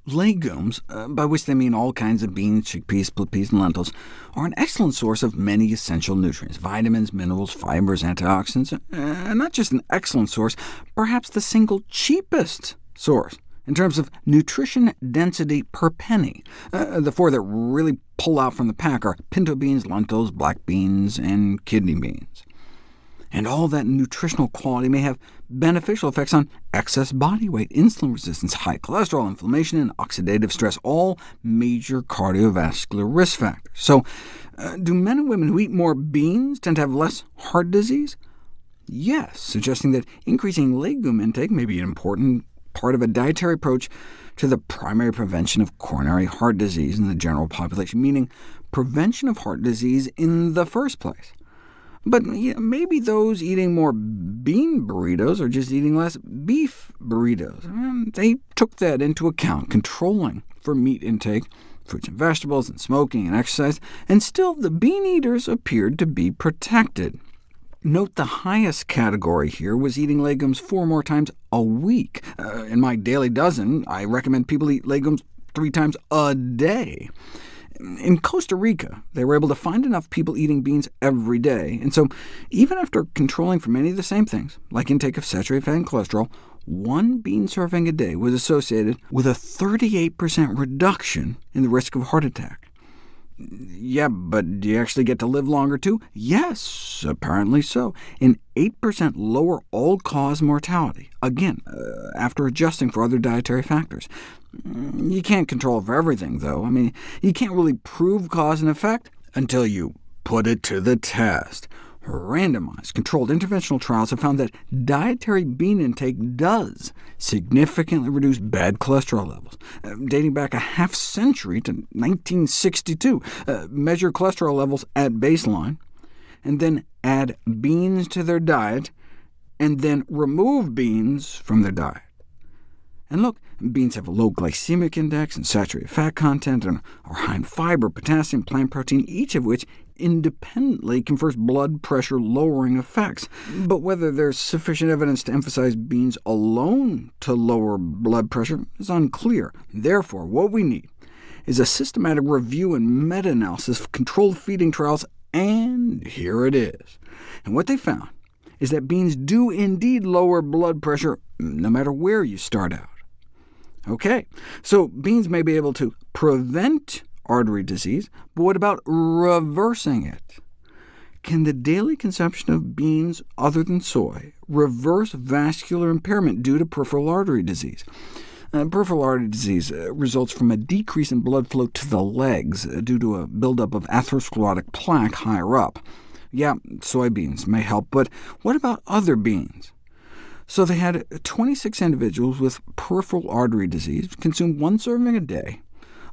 Legumes, by which they mean all kinds of beans, chickpeas, split peas, and lentils, are an excellent source of many essential nutrients, vitamins, minerals, fibers, antioxidants, and not just an excellent source, perhaps the single cheapest source in terms of nutrition density per penny. The four that really pull out from the pack are pinto beans, lentils, black beans, and kidney beans. And all that nutritional quality may have beneficial effects on excess body weight, insulin resistance, high cholesterol, inflammation, and oxidative stress, all major cardiovascular risk factors. So, do men and women who eat more beans tend to have less heart disease? Yes, suggesting that increasing legume intake may be an important part of a dietary approach to the primary prevention of coronary heart disease in the general population, meaning prevention of heart disease in the first place. But maybe those eating more bean burritos are just eating less beef burritos. They took that into account, controlling for meat intake, fruits and vegetables, and smoking and exercise, and still the bean eaters appeared to be protected. Note the highest category here was eating legumes 4 more times a week. In my daily dozen, I recommend people eat legumes 3 times a day. In Costa Rica, they were able to find enough people eating beans every day, and so even after controlling for many of the same things, like intake of saturated fat and cholesterol, 1 bean serving a day was associated with a 38% reduction in the risk of heart attack. Yeah, but do you actually get to live longer too? Yes, apparently so. An 8% lower all-cause mortality, again, after adjusting for other dietary factors. You can't control for everything, though. You can't really prove cause and effect until you put it to the test. Randomized, controlled interventional trials have found that dietary bean intake does significantly reduce bad cholesterol levels. Dating back a half-century to 1962, measure cholesterol levels at baseline, and then add beans to their diet, and then remove beans from their diet. And look, beans have a low glycemic index and saturated fat content, and are high in fiber, potassium, plant protein, each of which independently confers blood pressure-lowering effects. But whether there's sufficient evidence to emphasize beans alone to lower blood pressure is unclear. Therefore, what we need is a systematic review and meta-analysis of controlled feeding trials, and here it is. And what they found is that beans do indeed lower blood pressure, no matter where you start out. OK, so beans may be able to prevent artery disease, but what about reversing it? Can the daily consumption of beans other than soy reverse vascular impairment due to peripheral artery disease? Peripheral artery disease results from a decrease in blood flow to the legs due to a buildup of atherosclerotic plaque higher up. Yeah, soybeans may help, but what about other beans? So they had 26 individuals with peripheral artery disease consume 1 serving a day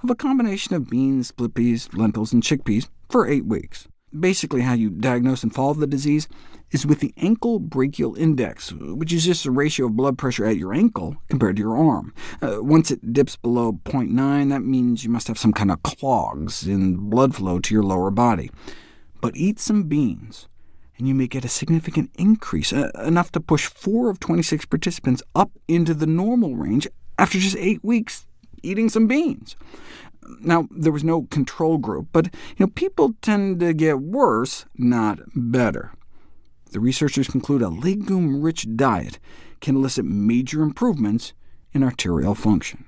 of a combination of beans, split peas, lentils, and chickpeas for 8 weeks. Basically, how you diagnose and follow the disease is with the ankle brachial index, which is just the ratio of blood pressure at your ankle compared to your arm. Once it dips below 0.9, that means you must have some kind of clogs in blood flow to your lower body. But eat some beans, and you may get a significant increase, enough to push 4 of 26 participants up into the normal range after just 8 weeks eating some beans. Now, there was no control group, but people tend to get worse, not better. The researchers conclude a legume-rich diet can elicit major improvements in arterial function.